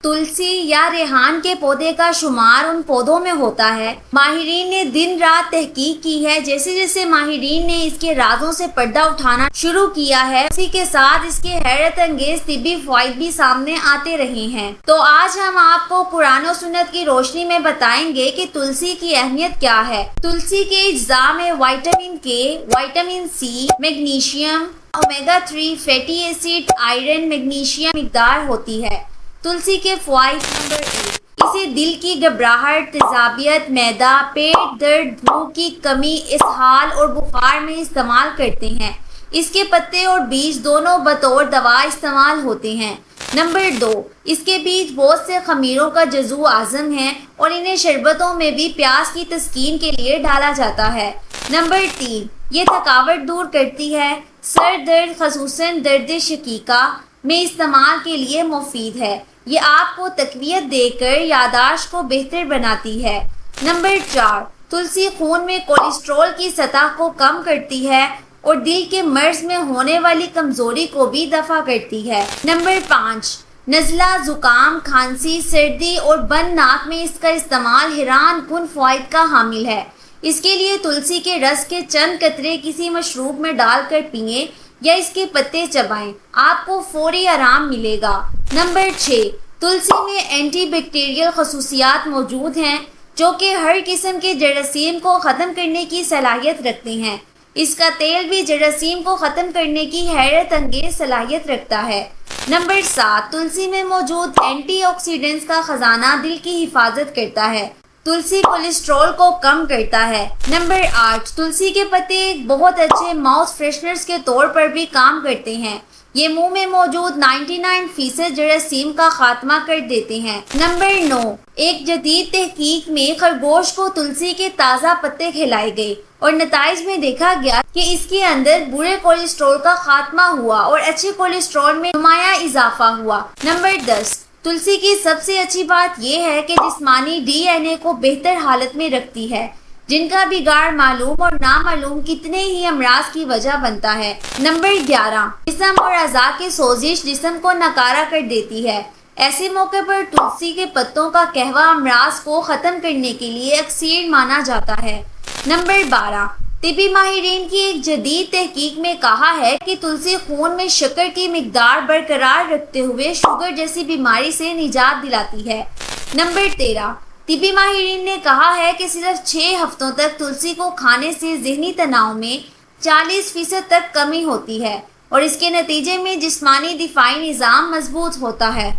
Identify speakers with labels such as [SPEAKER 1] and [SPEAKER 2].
[SPEAKER 1] तुलसी या रेहान के पौधे का शुमार उन पौधों में होता है। माहिरीन ने दिन रात तहकीक की है। जैसे जैसे माहिरीन ने इसके राजों से पर्दा उठाना शुरू किया है, उसी के साथ इसके हैरत अंगेज तिब्बी फ़वाइद भी सामने आते रहे हैं। तो आज हम आपको कुरान और सुन्नत की रोशनी में बताएंगे कि तुलसी की अहमियत क्या है। तुलसी के अज्जा में vitamin K, vitamin C, magnesium, omega 3 fatty acid, iron, magnesium मिकदार होती है। तुलसी के फ़वाइद नंबर 1, इसे दिल की घबराहट, तेजाबियत, मैदा, पेट दर्द, भूख की कमी, इसहाल और बुखार में इस्तेमाल करते हैं। इसके पत्ते और बीज दोनों बतौर दवा इस्तेमाल होते हैं। नंबर 2, इसके बीज बहुत से खमीरों का जज़ू आज़म है और इन्हें शरबतों में भी प्यास की तस्कीन के लिए डाला जाता है। नंबर 3, ये थकावट दूर करती है। सर दर्द ख़ुसूसन दर्द शकीका में इस्तेमाल के लिए मुफीद है। ये आपको तक़वियत देकर यादाश्त को बेहतर बनाती है। नंबर 4, तुलसी खून में कोलेस्ट्रॉल की सतह को कम करती है और दिल के मर्ज में होने वाली कमज़ोरी को भी दफ़ा करती है। नंबर 5, नज़ला, ज़ुकाम, खांसी, सर्दी और बंद नाक में इसका इस्तेमाल हैरान कुन फ़वाइद का हामिल है। इसके लिए तुलसी के रस के चंद कतरे किसी मशरूब में डालकर पिएं या इसके पत्ते चबाएं, आपको फौरी आराम मिलेगा। नंबर 6, तुलसी में एंटी बैक्टीरियल खसूसियात मौजूद हैं जो कि हर किस्म के जरासीम को ख़त्म करने की सलाहियत रखते हैं। इसका तेल भी जरासीम को ख़त्म करने की हैरत अंगेज सलाहियत रखता है। नंबर 7, तुलसी में मौजूद एंटीऑक्सीडेंट्स का ख़जाना दिल की हिफाजत करता है। तुलसी कोलेस्ट्रॉल को कम करता है। नंबर 8, तुलसी के पत्ते एक बहुत अच्छे माउथ फ्रेशनर्स के तौर पर भी काम करते हैं। ये मुंह में मौजूद 99% जरासीम का खात्मा कर देते हैं। नंबर 9, एक जदीद तहकीक में खरगोश को तुलसी के ताज़ा पत्ते खिलाए गए और नताइज में देखा गया कि इसके अंदर बुरे कोलेस्ट्रॉल का खात्मा हुआ और अच्छे कोलेस्ट्रॉल में नुमाया इजाफा हुआ। नंबर 10, तुलसी की सबसे अच्छी बात यह है कि जिस्मानी DNA को बेहतर हालत में रखती है, जिनका बिगाड़ मालूम और नामालूम कितने ही अमराज की वजह बनता है। नंबर 11, जिस्म और अज़ा की सोजिश जिस्म को नकारा कर देती है। ऐसे मौके पर तुलसी के पत्तों का कहवा अमराज को ख़त्म करने के लिए अक्सीर माना जाता है। नंबर 12, तिबी माहिरीन की एक जदीद तहकीक में कहा है कि तुलसी खून में शक्कर की मिकदार बरकरार रखते हुए शुगर जैसी बीमारी से निजात दिलाती है। नंबर 13, तिबी माहिरीन ने कहा है कि सिर्फ 6 हफ्तों तक तुलसी को खाने से ज़हनी तनाव में 40% तक कमी होती है और इसके नतीजे में जिस्मानी दिफाई निज़ाम मजबूत होता है।